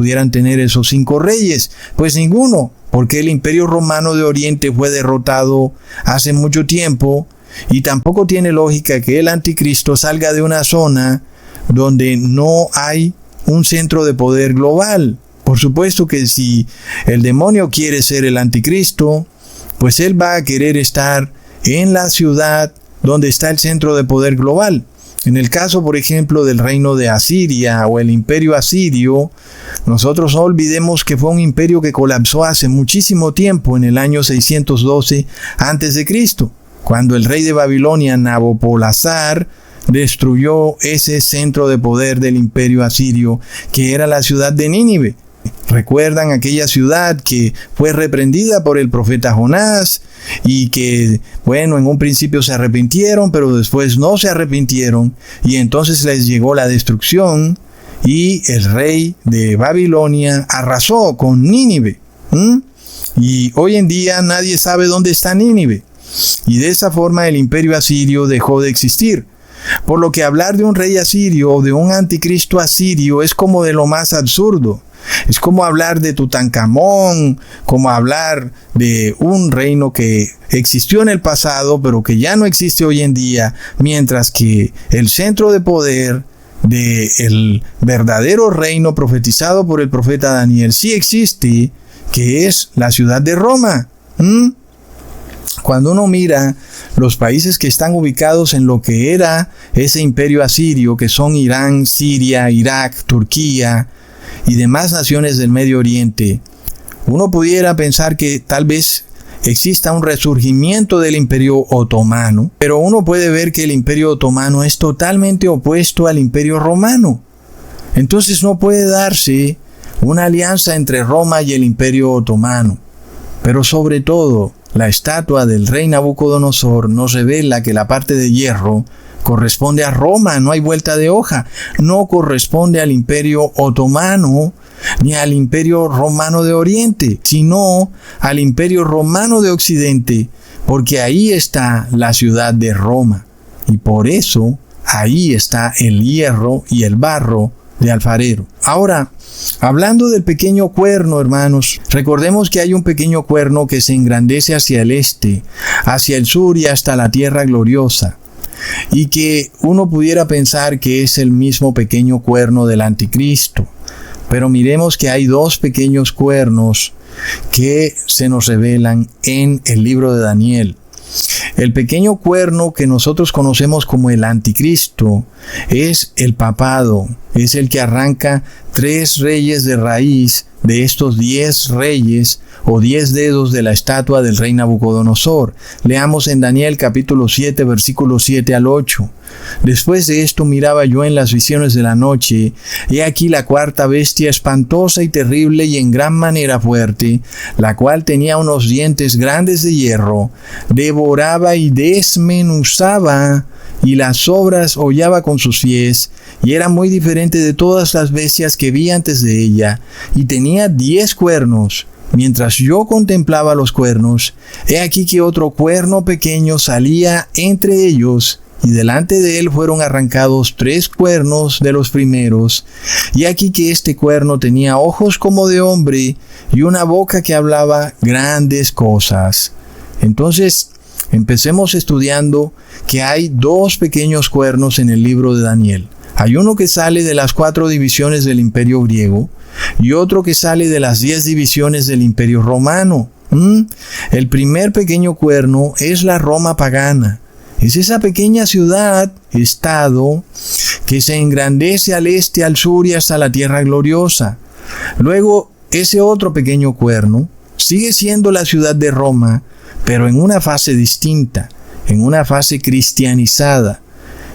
pudieran tener esos 5 reyes? Pues ninguno, porque el Imperio Romano de Oriente fue derrotado hace mucho tiempo, y tampoco tiene lógica que el anticristo salga de una zona donde no hay un centro de poder global. Por supuesto que si el demonio quiere ser el anticristo, pues él va a querer estar en la ciudad donde está el centro de poder global. En el caso, por ejemplo, del reino de Asiria o el imperio asirio, nosotros no olvidemos que fue un imperio que colapsó hace muchísimo tiempo, en el año 612 a.C., cuando el rey de Babilonia, Nabopolassar, destruyó ese centro de poder del imperio asirio, que era la ciudad de Nínive. ¿Recuerdan aquella ciudad que fue reprendida por el profeta Jonás y que, bueno, en un principio se arrepintieron, pero después no se arrepintieron, y entonces les llegó la destrucción y el rey de Babilonia arrasó con Nínive? Y hoy en día nadie sabe dónde está Nínive, y de esa forma el imperio asirio dejó de existir. Por lo que hablar de un rey asirio o de un anticristo asirio es como de lo más absurdo. Es como hablar de Tutankamón, como hablar de un reino que existió en el pasado, pero que ya no existe hoy en día, mientras que el centro de poder del verdadero reino profetizado por el profeta Daniel sí existe, que es la ciudad de Roma. Cuando uno mira los países que están ubicados en lo que era ese imperio asirio, que son Irán, Siria, Irak, Turquía y demás naciones del Medio Oriente, uno pudiera pensar que tal vez exista un resurgimiento del Imperio Otomano, pero uno puede ver que el Imperio Otomano es totalmente opuesto al Imperio Romano. Entonces no puede darse una alianza entre Roma y el Imperio Otomano. Pero sobre todo, la estatua del rey Nabucodonosor nos revela que la parte de hierro corresponde a Roma, no hay vuelta de hoja. No corresponde al Imperio Otomano ni al Imperio Romano de Oriente, sino al Imperio Romano de Occidente, porque ahí está la ciudad de Roma. Y por eso ahí está el hierro y el barro de alfarero. Ahora, hablando del pequeño cuerno, hermanos, recordemos que hay un pequeño cuerno que se engrandece hacia el este, hacia el sur y hasta la tierra gloriosa, y que uno pudiera pensar que es el mismo pequeño cuerno del anticristo. Pero miremos que hay 2 pequeños cuernos que se nos revelan en el libro de Daniel. El pequeño cuerno que nosotros conocemos como el anticristo es el papado, es el que arranca 3 reyes de raíz de estos 10 reyes o 10 dedos de la estatua del rey Nabucodonosor. Leamos en Daniel capítulo 7, versículos 7 al 8. Después de esto miraba yo en las visiones de la noche, he aquí la cuarta bestia espantosa y terrible y en gran manera fuerte, la cual tenía unos dientes grandes de hierro, devoraba y desmenuzaba, y las sobras hollaba con sus pies, y era muy diferente de todas las bestias que vi antes de ella, y tenía 10 cuernos. Mientras yo contemplaba los cuernos, he aquí que otro cuerno pequeño salía entre ellos, y delante de él fueron arrancados 3 cuernos de los primeros, y aquí que este cuerno tenía ojos como de hombre, y una boca que hablaba grandes cosas. Entonces, empecemos estudiando que hay 2 pequeños cuernos en el libro de Daniel. Hay uno que sale de las 4 divisiones del imperio griego y otro que sale de las 10 divisiones del imperio romano. El primer pequeño cuerno es la Roma pagana. Es esa pequeña ciudad, estado, que se engrandece al este, al sur y hasta la tierra gloriosa. Luego, ese otro pequeño cuerno sigue siendo la ciudad de Roma, pero en una fase distinta, en una fase cristianizada.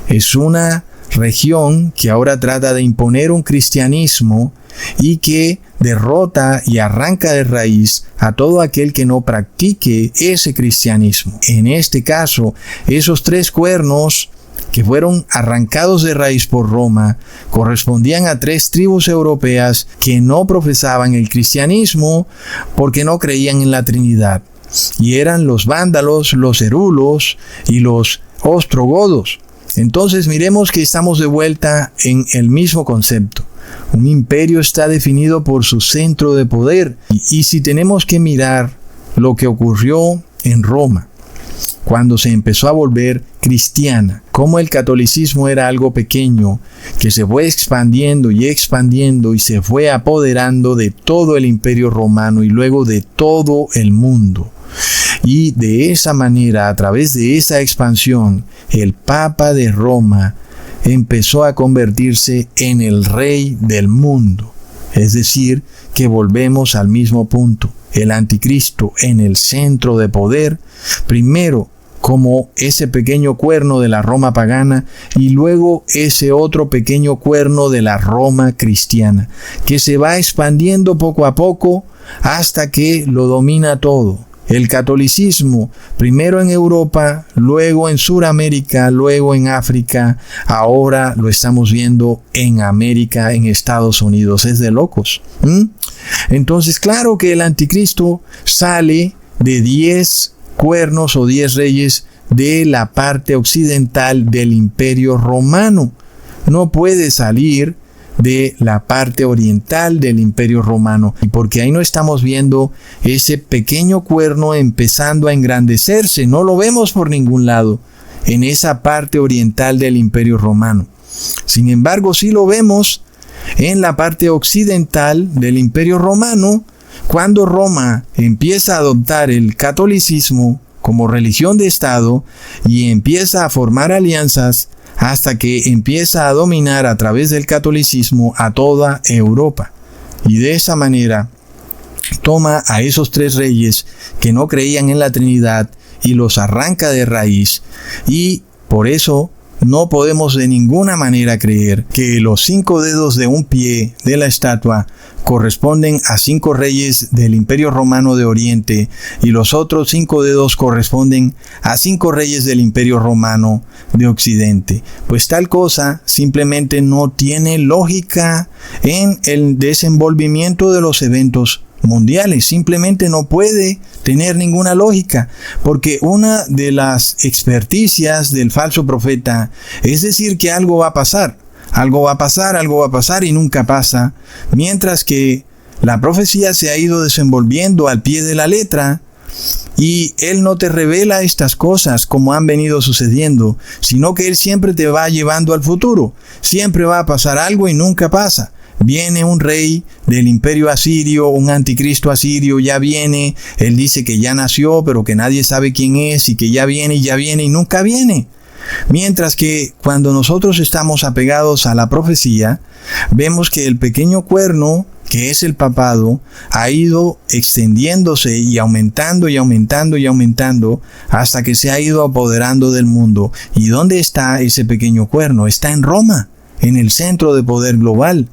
Es una región que ahora trata de imponer un cristianismo y que derrota y arranca de raíz a todo aquel que no practique ese cristianismo. En este caso, esos 3 cuernos que fueron arrancados de raíz por Roma correspondían a 3 tribus europeas que no profesaban el cristianismo porque no creían en la Trinidad. Y eran los vándalos, los herulos y los ostrogodos. Entonces miremos que estamos de vuelta en el mismo concepto. Un imperio está definido por su centro de poder. Y si tenemos que mirar lo que ocurrió en Roma, cuando se empezó a volver cristiana, como el catolicismo era algo pequeño, que se fue expandiendo y se fue apoderando de todo el imperio romano y luego de todo el mundo. Y de esa manera, a través de esa expansión, el Papa de Roma empezó a convertirse en el rey del mundo. Es decir, que volvemos al mismo punto. El anticristo en el centro de poder, primero como ese pequeño cuerno de la Roma pagana y luego ese otro pequeño cuerno de la Roma cristiana, que se va expandiendo poco a poco hasta que lo domina todo. El catolicismo, primero en Europa, luego en Sudamérica, luego en África, ahora lo estamos viendo en América, en Estados Unidos. Es de locos. Entonces, claro que el anticristo sale de 10 cuernos o 10 reyes de la parte occidental del imperio romano. No puede salir de la parte oriental del imperio romano, y porque ahí no estamos viendo ese pequeño cuerno empezando a engrandecerse, no lo vemos por ningún lado en esa parte oriental del imperio romano. Sin embargo, sí lo vemos en la parte occidental del imperio romano, cuando Roma empieza a adoptar el catolicismo como religión de Estado y empieza a formar alianzas hasta que empieza a dominar a través del catolicismo a toda Europa. Y de esa manera toma a esos 3 reyes que no creían en la Trinidad y los arranca de raíz, y por eso no podemos de ninguna manera creer que los 5 dedos de un pie de la estatua corresponden a 5 reyes del Imperio Romano de Oriente y los otros 5 dedos corresponden a 5 reyes del Imperio Romano de Occidente. Pues tal cosa simplemente no tiene lógica en el desenvolvimiento de los eventos mundiales. Simplemente no puede tener ninguna lógica, porque una de las experticias del falso profeta es decir que algo va a pasar. Algo va a pasar y nunca pasa, mientras que la profecía se ha ido desenvolviendo al pie de la letra y Él no te revela estas cosas como han venido sucediendo, sino que Él siempre te va llevando al futuro. Siempre va a pasar algo y nunca pasa. Viene un rey del imperio asirio, un anticristo asirio, ya viene. Él dice que ya nació, pero que nadie sabe quién es y que ya viene y nunca viene. Mientras que cuando nosotros estamos apegados a la profecía, vemos que el pequeño cuerno, que es el papado, ha ido extendiéndose y aumentando hasta que se ha ido apoderando del mundo. ¿Y dónde está ese pequeño cuerno? Está en Roma, en el centro de poder global.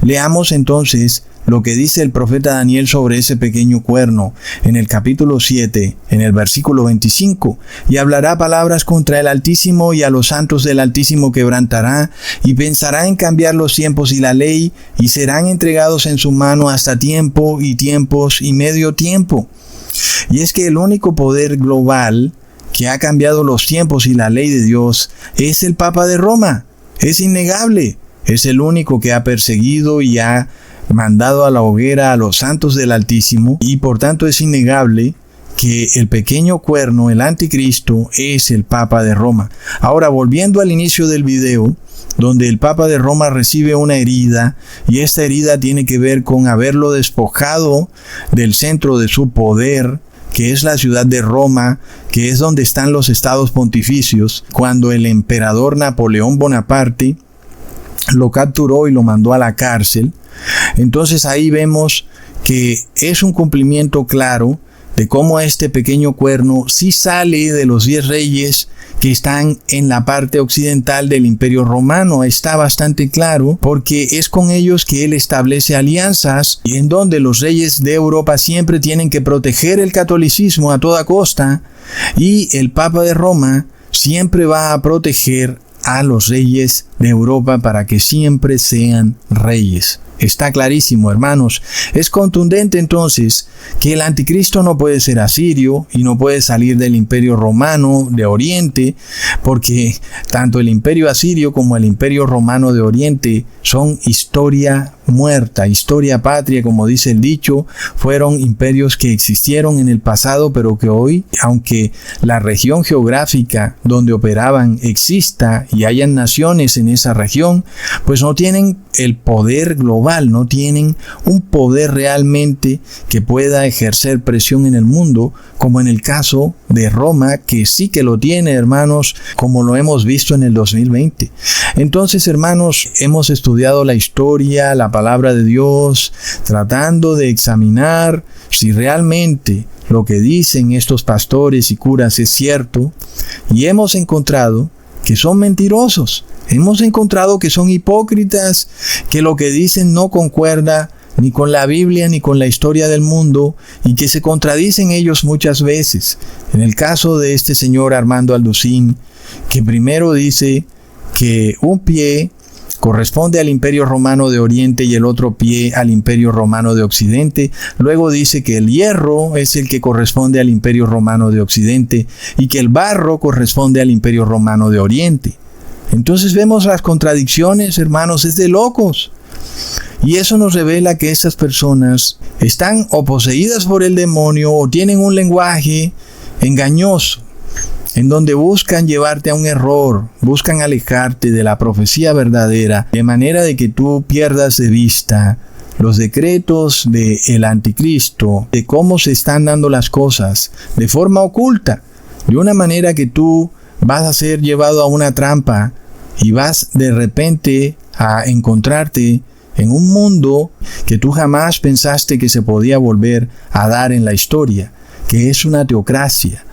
Leamos entonces lo que dice el profeta Daniel sobre ese pequeño cuerno en el capítulo 7, en el versículo 25. Y hablará palabras contra el Altísimo, y a los santos del Altísimo quebrantará, y pensará en cambiar los tiempos y la ley, y serán entregados en su mano hasta tiempo y tiempos y medio tiempo. Y es que el único poder global que ha cambiado los tiempos y la ley de Dios es el Papa de Roma. Es innegable. Es el único que ha perseguido y ha mandado a la hoguera a los santos del Altísimo, y por tanto es innegable que el pequeño cuerno, el anticristo, es el Papa de Roma. Ahora, volviendo al inicio del video, donde el Papa de Roma recibe una herida, y esta herida tiene que ver con haberlo despojado del centro de su poder, que es la ciudad de Roma, que es donde están los estados pontificios, cuando el emperador Napoleón Bonaparte lo capturó y lo mandó a la cárcel. Entonces ahí vemos que es un cumplimiento claro de cómo este pequeño cuerno sí sale de los 10 reyes que están en la parte occidental del Imperio Romano. Está bastante claro, porque es con ellos que él establece alianzas, y en donde los reyes de Europa siempre tienen que proteger el catolicismo a toda costa, y el Papa de Roma siempre va a proteger a los reyes de Europa para que siempre sean reyes. Está clarísimo, hermanos. Es contundente entonces que el anticristo no puede ser asirio y no puede salir del imperio romano de Oriente, porque tanto el imperio asirio como el imperio romano de Oriente son historia muerta, historia patria, como dice el dicho. Fueron imperios que existieron en el pasado, pero que hoy, aunque la región geográfica donde operaban exista y hayan naciones en esa región, pues no tienen el poder global, no tienen un poder realmente que pueda ejercer presión en el mundo, como en el caso de Roma, que sí que lo tiene, hermanos, como lo hemos visto en el 2020. Entonces, hermanos, hemos estudiado la historia, la palabra de Dios, tratando de examinar si realmente lo que dicen estos pastores y curas es cierto, y hemos encontrado que son mentirosos. Hemos encontrado que son hipócritas, que lo que dicen no concuerda ni con la Biblia ni con la historia del mundo, y que se contradicen ellos muchas veces. En el caso de este señor Armando Alducín, que primero dice que un pie corresponde al Imperio Romano de Oriente y el otro pie al Imperio Romano de Occidente. Luego dice que el hierro es el que corresponde al Imperio Romano de Occidente y que el barro corresponde al Imperio Romano de Oriente. Entonces vemos las contradicciones, hermanos, es de locos. Y eso nos revela que estas personas están o poseídas por el demonio o tienen un lenguaje engañoso, en donde buscan llevarte a un error, buscan alejarte de la profecía verdadera, de manera de que tú pierdas de vista los decretos del anticristo, de cómo se están dando las cosas de forma oculta, de una manera que tú vas a ser llevado a una trampa y vas de repente a encontrarte en un mundo que tú jamás pensaste que se podía volver a dar en la historia, que es una teocracia.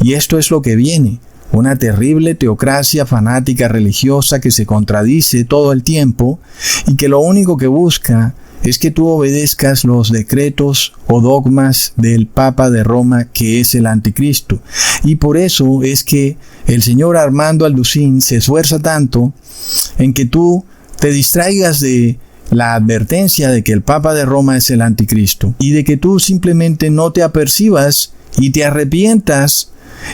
Y esto es lo que viene, una terrible teocracia fanática religiosa que se contradice todo el tiempo y que lo único que busca es que tú obedezcas los decretos o dogmas del Papa de Roma, que es el anticristo. Y por eso es que el señor Armando Alducín se esfuerza tanto en que tú te distraigas de la advertencia de que el Papa de Roma es el anticristo y de que tú simplemente no te apercibas y te arrepientas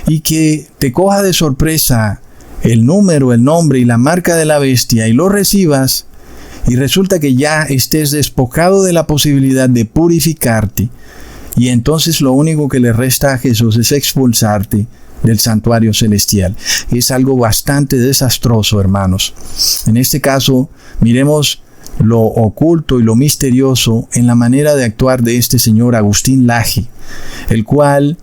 y que te coja de sorpresa el número, el nombre y la marca de la bestia y lo recibas, y resulta que ya estés despojado de la posibilidad de purificarte, y entonces lo único que le resta a Jesús es expulsarte del santuario celestial. Es algo bastante desastroso, hermanos. En este caso, miremos lo oculto y lo misterioso en la manera de actuar de este señor Agustín Laje, el cual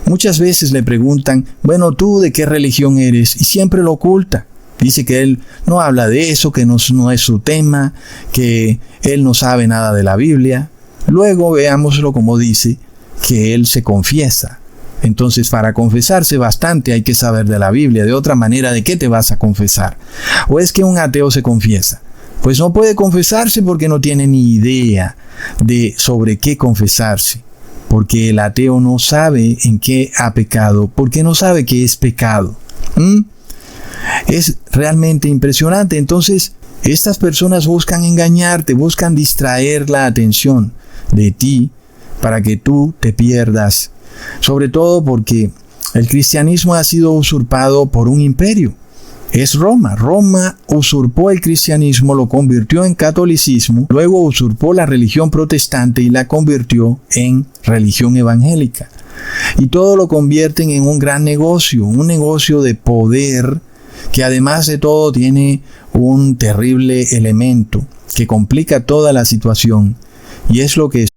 muchas veces le preguntan, bueno, ¿tú de qué religión eres? Y siempre lo oculta. Dice que él no habla de eso, que no es su tema, que él no sabe nada de la Biblia. Luego veámoslo como dice, que él se confiesa. Entonces, para confesarse bastante hay que saber de la Biblia. De otra manera, ¿de qué te vas a confesar? ¿O es que un ateo se confiesa? Pues no puede confesarse porque no tiene ni idea de sobre qué confesarse. Porque el ateo no sabe en qué ha pecado, porque no sabe qué es pecado. Es realmente impresionante. Entonces, estas personas buscan engañarte, buscan distraer la atención de ti para que tú te pierdas. Sobre todo porque el cristianismo ha sido usurpado por un imperio. Es Roma. Roma usurpó el cristianismo, lo convirtió en catolicismo, luego usurpó la religión protestante y la convirtió en religión evangélica. Y todo lo convierten en un gran negocio, un negocio de poder, que además de todo tiene un terrible elemento que complica toda la situación, y es lo que